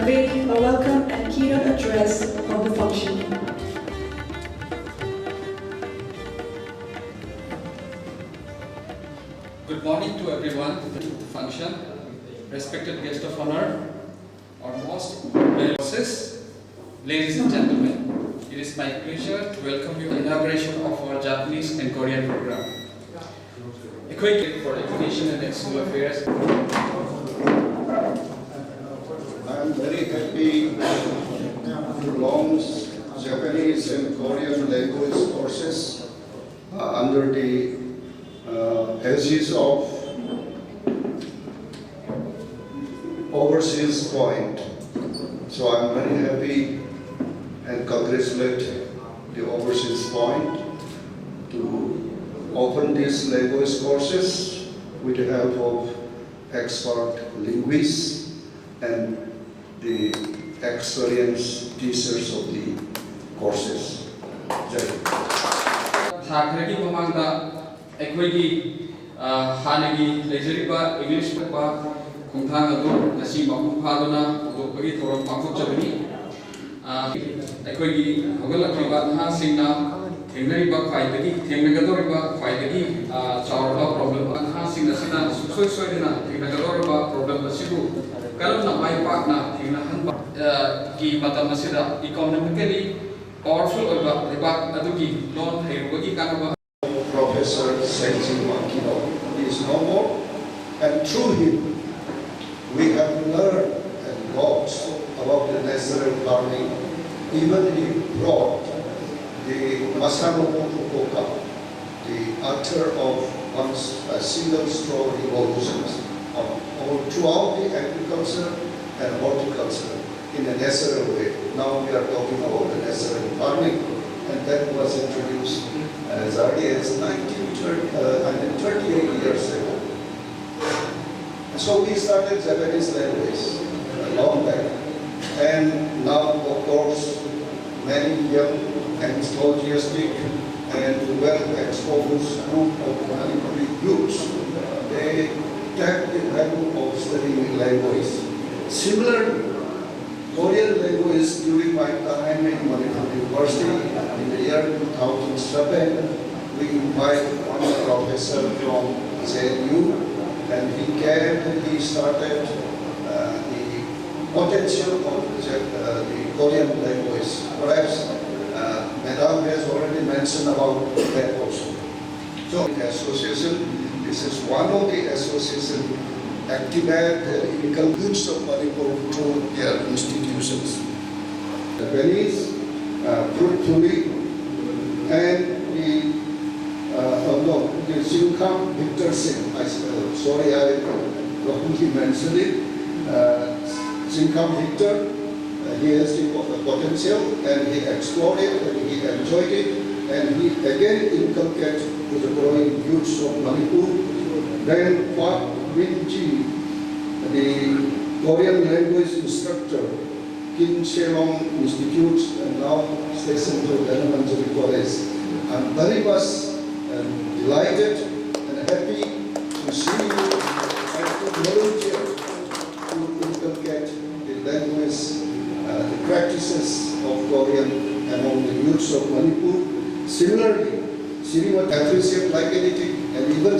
narrate a welcome and keynote address of the function. Good morning to everyone to the function. Respected guest of honor, our most valued bosses, ladies and gentlemen, it is my pleasure to welcome you to the inauguration of our Japanese and Korean program. A quick for Education and External Affairs. I am very happy to launch Japanese and Korean language courses under the aegis of Overseas Point. So I am very happy and congratulate the Overseas Point to open these language courses with the help of expert linguists and the experienced teachers of the courses. Thakhragi mamangda ekwegi hanagi lejeriba English pa khungthang adu ngasi mapung phaduna udopagi thorom pangthok jabani ekwegi hogalakriba ha singna thengnariba khwaidagi thengnagadoriba khwaidagi chaurba problem ha singna sina soi soidina thengnagadoriba problem asibu kalamna mai pakna thengna hanba ki matam asida economically powerful oiba lebak adugi non heirubagi kanaba. Professor Sensei Makino is no more, and through him we have learned and got about the natural learning. Even he brought the Masanobu Fukuoka, the author of one single straw revolutions throughout the agriculture and horticulture in a natural way. Now we are talking about the natural farming, and that was introduced as early as 38 years ago. So we started Japanese language a long back, and now of course many young enthusiastic and well-exposed group of Manipuri youths, they take the value of studying language. Similarly, Korean language during my time in Manipur University in the year 2007, we invited one professor from JNU, and he came and he started the potential of the Korean language. Perhaps Madam has already mentioned about that also. So association, this is one of the association activate the incumbents of Manipur through their institutions. Japanese, fruitfully, and the Sinkam Victor Singh, sorry I wrongly mentioned it, Sinkam Victor, he has the potential and he explored it and he enjoyed it, and he again inculcated to the growing youths of Manipur. Then Pak Min Ji, the Korean language instructor, Kim Shelong Institute, and now stationed to Elementary College. I'm very much delighted and happy to see you and to volunteer to inculcate the language, the practices of Korean among the youths of Manipur. Similarly, Srimati appreciates like anything, and even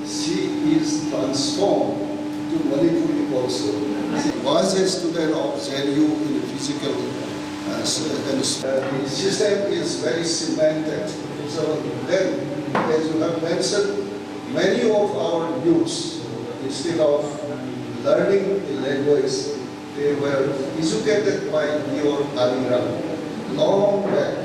she is transformed to Manipuri also. She was a student of JNU in the physical and the system is very cemented. So then, as you have mentioned, many of our youths, instead of learning the language, they were educated by your Aliram long back.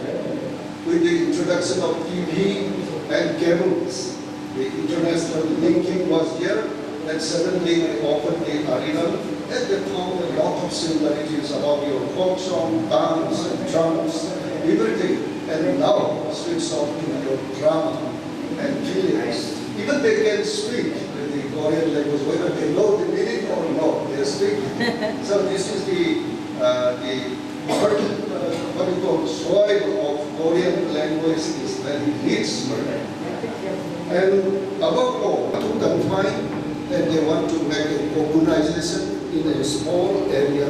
With the introduction of TV and cables, the international linking was here, and suddenly they opened the arena, and they found a lot of similarities about your folk song, dance, and drums, everything. And now switch on to your drama and feelings. Even they can speak the Korean language, whether they know the meaning or not, they speak. So this is the what we call soil of Korean language is very rich. And above all, to confine, and they want to make a organization in a small area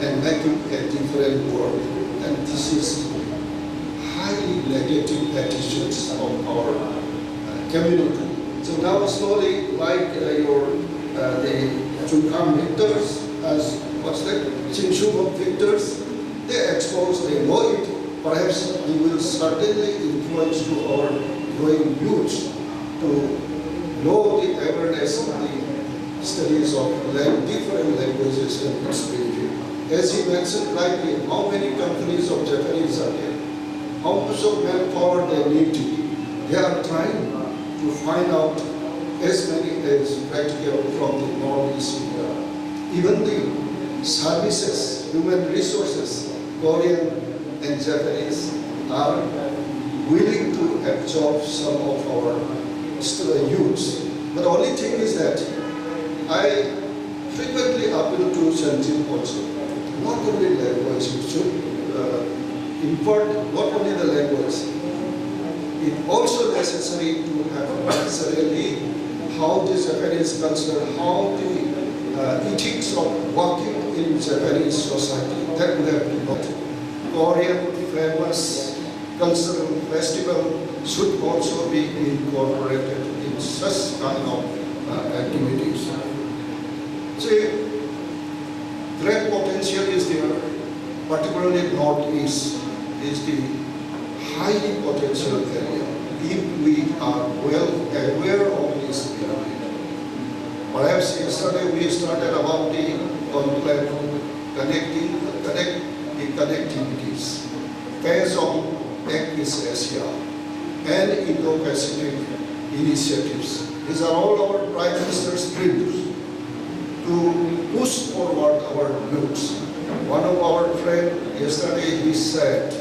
and making a different world. And this is highly negative attitudes of our community. So now slowly, like the Chungkham victors, as what's that, Chinchugam victors, they expose, they know it. Perhaps we will certainly influence to our growing youth to know the awareness of the studies of different languages and its benefit. As he mentioned rightly, how many companies of Japanese are there? How much of manpower they need to be? They are trying to find out as many as practical from the Northeast India. Even the services, human resources, Korean and Japanese are willing to absorb some of our youths. But the only thing is that I frequently appeal to Sanjit also. Not only language, it should impart not only the language, it also necessary to have necessarily how the Japanese culture, how the ethics of working in Japanese society, that would have been not. Korean famous cultural festival should also be incorporated in such kind of activities. See, great potential is there, particularly Northeast is the highly potential area if we are well aware of this pyramid. Perhaps yesterday we started about the conclave the connectivities, phase of Act East Asia and Indo-Pacific initiatives. These are all our Prime Minister's dreams to push forward our youths. One of our friends yesterday, he said,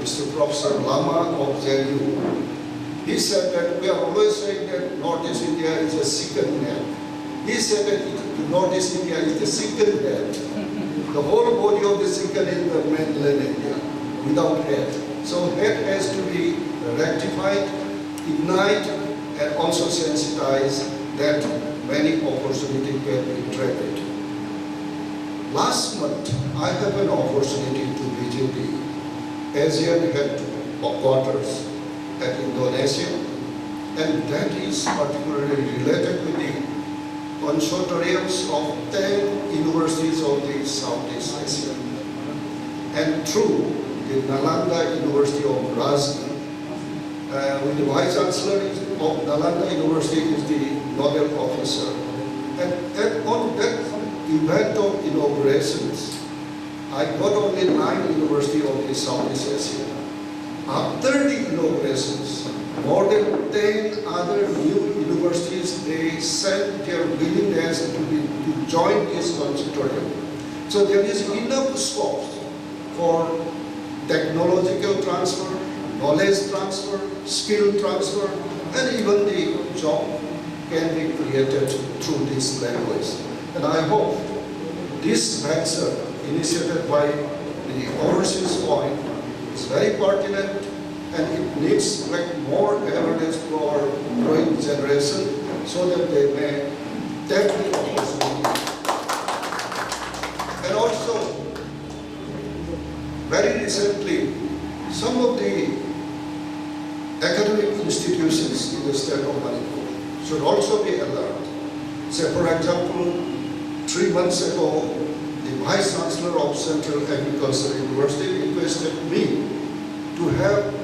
Mr. Professor Lama of JNU, he said that we are always saying that Northeast India is a second land. He said that Northeast India is the second head. The whole body of the second is the mainland India, without head. So head has to be rectified, ignite, and also sensitize that many opportunities can be traded. Last month, I had an opportunity to visit the Asian headquarters at Indonesia, and that is particularly related with the consortiums of 10 universities of the Southeast Asia. And through the Nalanda University of Brazil, with the Vice Chancellor of Nalanda University is the Nobel Officer. And on that event of inaugurations, I got only 9 universities of the Southeast Asia. After the inaugurations, more than 10 other new universities, they said their willingness to join this consortium. So there is enough scope for technological transfer, knowledge transfer, skill transfer, and even the job can be created through this language. And I hope this venture initiated by the Overseas Point is very pertinent, and it needs like more awareness for our growing generation so that they may take the opportunity. And also, very recently, some of the academic institutions in the state of Manipur should also be alert. Say, for example, 3 months ago, the Vice Chancellor of Central Agricultural University requested me to have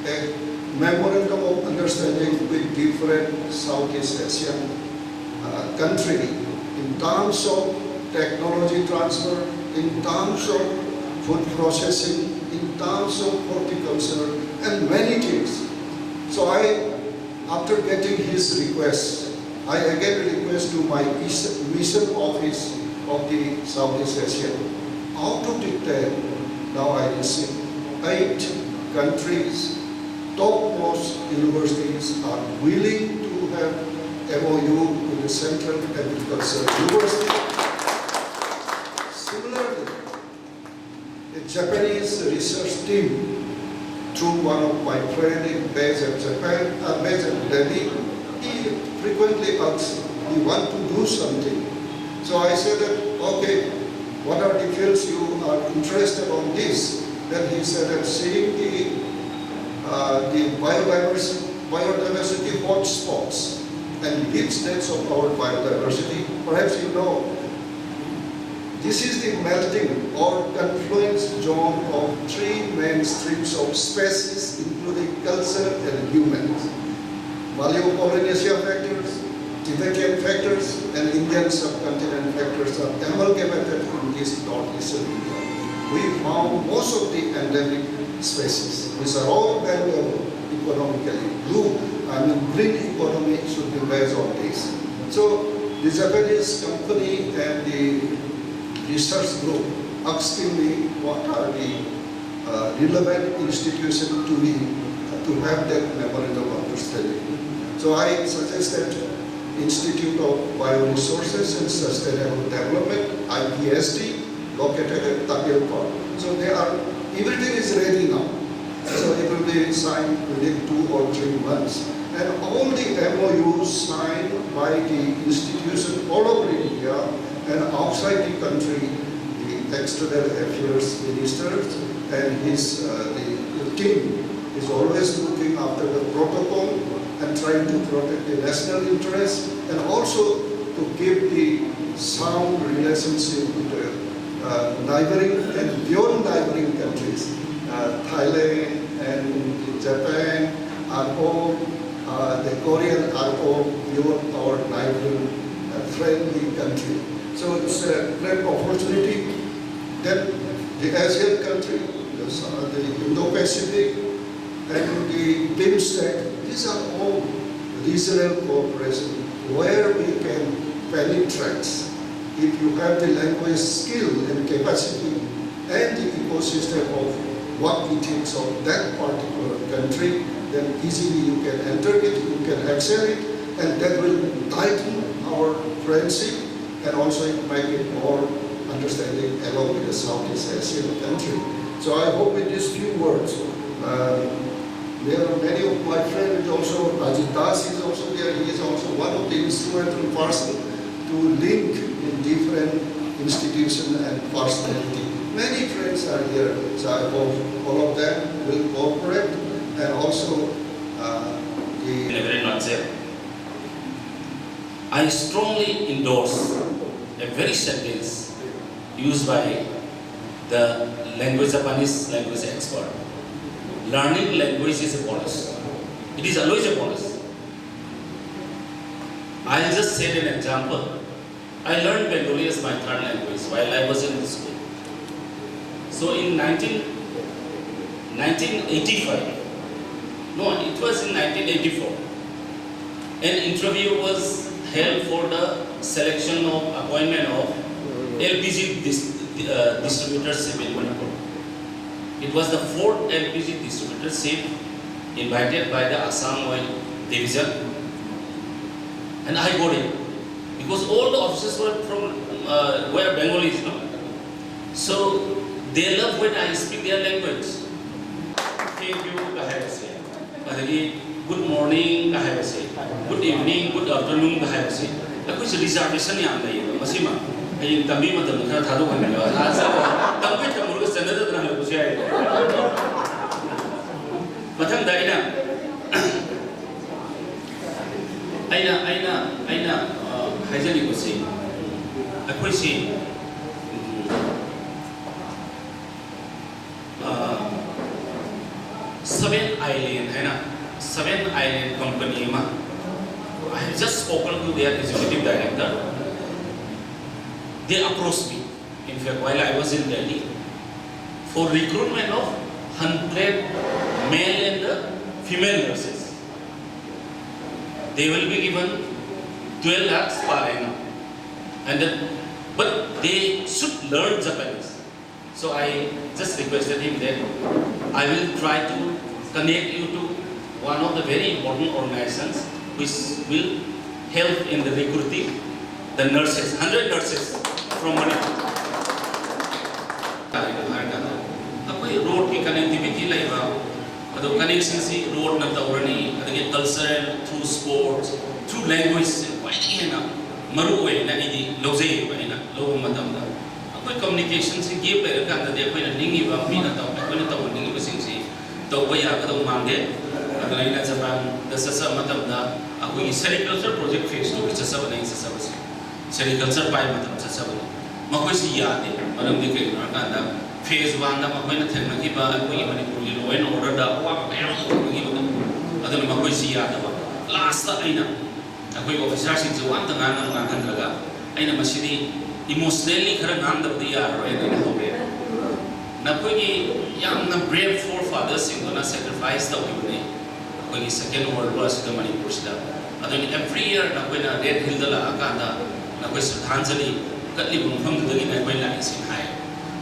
a memorandum of understanding with different Southeast Asian countries in terms of technology transfer, in terms of food processing, in terms of horticulture, and many things. So after getting his request, I again request to my mission office of the Southeast Asia. Out of the 10, now I received 8 countries, topmost universities are willing to have MOU with the Central Agricultural University. Similarly, a Japanese research team, through one of my friends based in Japan, based in Delhi, he frequently asks, we want to do something. So I said that, okay, what are the fields you are interested on this? Then he said that seeing the biodiversity hotspots and deep states of our biodiversity. Perhaps you know, this is the melting or confluence zone of three main streams of species, including culture and humans. Maleo-Polynesia factors, Tibetan factors, and Indian subcontinent factors are amalgamated in this northeastern India. We found most of the endemic species, which are all valuable economically. Green economy should be based on this. So the Japanese company and the research group asking me what are the relevant institutions to have that memorandum of understanding. So I suggested Institute of Bioresources and Sustainable Development, IPSD, located at Tapir Park. So everything is ready now. So it will be signed within 2 or 3 months. And all the MOUs signed by the institution all over India and outside the country, the external affairs ministers and the team is always looking after the protocol and trying to protect the national interest and also to keep the sound relationship with the neighboring and beyond neighboring countries. Thailand and Japan are all, the Korean are all beyond our neighboring friendly country. So it's a great opportunity. Then the Asian country, the Indo-Pacific and the BIMSTEC, these are all regional cooperation where we can penetrate. If you have the language skill and capacity and the ecosystem of what it is of that particular country, then easily you can enter it, you can excel it, and that will tighten our friendship and also make it more understanding along with the Southeast Asian country. So I hope in these few words, there are many of my friends also, Ajit Das is also there, he is also one of the instrumental person to link in different institutions and personality. Many friends are here, so I hope all of them will cooperate and also In a very nutshell, I strongly endorse a very sentence used by the Japanese language expert. Learning language is a bonus. It is always a bonus. I'll just set an example. I learned Bengali as my third language while I was in the school. So in 1985, no, it was in 1984, an interview was held for the selection of appointment of LPG distributorship in Manipur. It was the 4th LPG distributorship invited by the Assam Oil Division, and I got it because all the officers were were Bengalis, no? So they love when I speak their language. Thank you, Kahayase. Good morning, Kahayase. Good evening, good afternoon, Kahayase. Because reservation yam nahi hai. Masima. Ayun tambi matam na thado kan nahi hai. Asa tambi tamur ka standard na hai kusi hai. Mathang da aina hajani kusi. Akoi si Seven Island company I have just spoken to their executive director. They approached me, in fact, while I was in Delhi, for recruitment of 100 male and female nurses. They will be given 12 lakhs per annum, but they should learn Japanese. So I just requested him that I will try to connect you to one of the very important organizations which will help in the recruiting the nurses, 100 nurses from Manipur. Road ki connectivity laiba, ado connection si road na taurani, adagi cultural, through sports, through language, why na maru way na idi lozay ba ina lobo matamda. ꯑꯩꯈꯣꯏ ꯀꯝꯃꯨꯅꯤꯀꯦꯁꯟꯁꯤ gap ꯂꯩꯔꯀꯥꯟꯗꯗꯤ ꯑꯩꯈꯣꯏꯅ ꯅꯤꯡꯉꯤꯕ ꯃꯤꯅ ꯑꯩꯈꯣꯏꯅ ꯇꯧꯍꯟꯅꯤꯡꯉꯤꯕꯁꯤꯡꯁꯤ ꯇꯧꯕ ꯌꯥꯒꯗꯧ ꯃꯥꯟꯗꯦ ꯑꯗꯨꯅ ꯑꯩꯅ ꯖꯄꯥꯟꯗ ꯆꯠꯆꯕ ꯃꯇꯝꯗ ꯑꯩꯈꯣꯏꯒꯤ ꯁꯦꯔꯤꯀꯜꯆꯔ ꯄ꯭ꯔꯣꯖꯦꯛ ꯐꯦꯁ 2ꯒꯤ ꯆꯠꯆꯕꯅꯦ ꯑꯩ ꯆꯠꯆꯕꯁꯦ ꯁꯦꯔꯤꯀꯜꯆꯔ ꯄꯥꯏꯕ ꯃꯇꯝ ꯆꯠꯆꯕꯅꯦ ꯃꯈꯣꯏꯁꯤ ꯌꯥꯗꯦ ꯃꯔꯝꯗꯤ ꯀꯩꯒꯤꯅꯣ ꯍꯥꯏꯔꯀꯥꯟꯗ ꯐꯦꯁ 1ꯗ ꯃꯈꯣꯏꯅ ꯊꯦꯡꯅꯈꯤꯕ ꯑꯩꯈꯣꯏꯒꯤ ꯃꯅꯤꯄꯨꯔꯒꯤ ꯂꯣ ꯑꯦꯟ ꯑꯣꯔꯗꯔꯗ ꯑꯋꯥꯕ ꯃꯌꯥꯝ ꯑꯃ ꯊꯦꯡꯅꯈꯤꯕꯗ ꯑꯗꯨꯅ ꯃꯈꯣꯏꯁꯤ ꯌꯥꯗꯕ ꯂꯥꯁꯇ ꯑꯩꯅ ꯑꯩꯈꯣꯏꯒꯤ ꯑꯣꯐꯤꯁꯥꯔꯁꯤꯡꯁꯦ ꯋꯥꯝꯇ ꯉꯥꯡꯍꯟꯗ꯭ꯔꯒ ꯑꯩꯅ ꯃꯁꯤꯗꯤ ꯏꯃꯣꯁꯅꯦꯜꯂꯤ ꯈꯔ ꯉꯥꯡꯗꯕꯗꯤ ꯌꯥꯔꯔꯣꯏꯅ ꯑꯩꯅ ꯍꯧꯔꯛꯑꯦ ꯅꯈꯣꯏꯒꯤ ꯌꯥꯝꯅ ꯕ꯭ꯔꯦꯞ ꯐꯣꯔ ꯐꯥꯗꯔꯁꯤꯡꯗꯨꯅ ꯁꯦꯀ꯭ꯔꯤꯐꯥꯏꯁ ꯇꯧꯈꯤꯕꯅꯤ ꯑꯩꯈꯣꯏꯒꯤ ꯁꯦꯀꯦꯟ ꯋꯥꯔꯜ ꯋꯥꯔ ꯑꯁꯤꯗ ꯃꯅꯤꯄꯨꯔꯁꯤꯗ ꯑꯗꯨꯅ ꯑꯦꯚ꯭ꯔꯤ ꯏꯌꯔ ꯅꯈꯣꯏꯅ ꯔꯦꯗ ꯍꯤꯜꯗ ꯂꯥꯛꯑꯀꯥꯟꯗ ꯅꯈꯣꯏ ꯁ꯭ꯔꯙꯥꯟꯖꯂꯤ ꯀꯠꯂꯤꯕ ꯃꯐꯝꯗꯨꯗꯒꯤꯅ ꯑꯩꯈꯣꯏ ꯂꯥꯛꯏꯁꯤꯅ ꯍꯥꯏ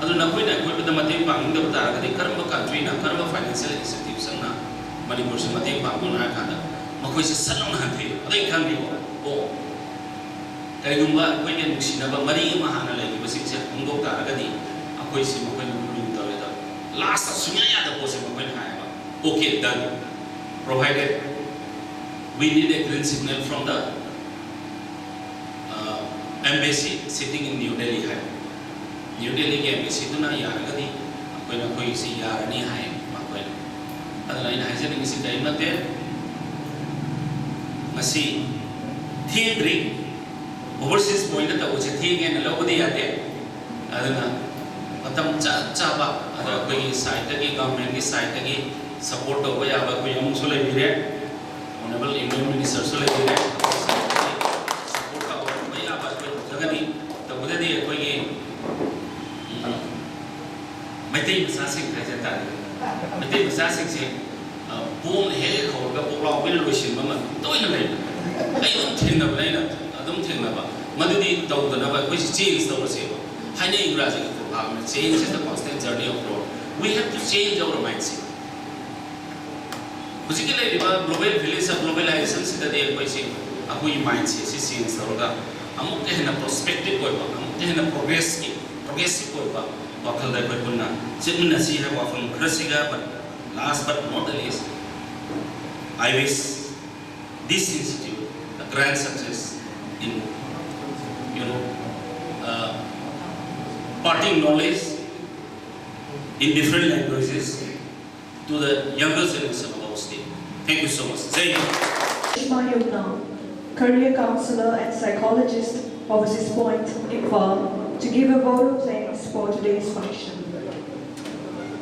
ꯑꯗꯨ ꯅꯈꯣꯏꯅ ꯑꯩꯈꯣꯏꯕꯨꯗ ꯃꯇꯦꯡ ꯄꯥꯡꯅꯤꯡꯗꯕ ꯇꯥꯔꯒꯗꯤ ꯀꯔꯝꯕ ꯀꯟꯇ꯭ꯔꯤꯅ ꯀꯔꯝꯕ ꯐꯥꯏꯅꯥꯟꯁꯤꯌꯦꯜ ꯏꯟꯁꯇꯤꯇ꯭ꯌꯨꯁꯟꯅ ꯃꯅꯤꯄꯨꯔꯁꯤ ꯃꯇꯦꯡ ꯄꯥꯡꯕꯅꯣ ꯍꯥꯏꯔꯀꯥꯟꯗ ꯃꯈꯣꯏꯁꯦ ꯁꯠ ꯂꯥꯎꯅ ꯍꯟꯊꯩ ꯑꯗꯩ ꯈꯪꯕꯤꯀꯣ ꯑꯣ ꯀꯔꯤꯒꯨꯝꯕ ꯑꯩꯈꯣꯏꯅ ꯅꯨꯡꯁꯤꯅꯕ ꯃꯔꯤ ꯑꯃ ꯍꯥꯟꯅ ꯂꯩꯈꯤꯕꯁꯤꯡꯁꯦ ꯍꯣꯡꯗꯣꯛ ꯇꯥꯔꯒꯗꯤ ꯑꯩꯈꯣꯏꯁꯤ ꯃꯈꯣꯏꯅ ꯂꯨꯅ ꯇꯧꯔꯦꯗ ꯂꯥꯁꯇ ꯁꯨꯡꯌꯥ ꯌꯥꯗꯕ ꯄꯣꯠꯁꯦ ꯃꯈꯣꯏꯅ ꯍꯥꯏꯌꯦꯕ okay ꯗꯟ provided we need a green signal from the embassy sitting in New Delhi hai New Delhi ke embassy tuna yaragadi akoi si yarani hai makoi adana ina haijani si dai mate masi theatri overseas point ta uche thege na lobodi yate adana matam cha ba ada koi side ki government ki side ki support over yaba koi yong sole bire honorable Indian minister sole bire support over yaba koi jagadi to budadi koi ki maitai masa sing khai ta maitai masa sing se bom he khor ga pokla wil loisin ma toina lai ai dum thengna ba lai na adum thengna ba madudi tawdana ba koi change tawse ba haine ingraji ko program change is the constant journey of growth we have to change our mindset Basically, global village globalization is the day we see our mindset is changed. Our amok kehna prospective koi ba, amok kehna progressive koi ba. Wakal day koi punna. Sebenarnya sih hai wakal krasiga, but last but not the least, I wish this institute a grand success in parting knowledge in different languages to the younger generation of our state. Thank you so much. Jai Hind. Ishma Yugna, career counselor and psychologist, Overseas Point, Imphal, to give a vote of thanks for today's function.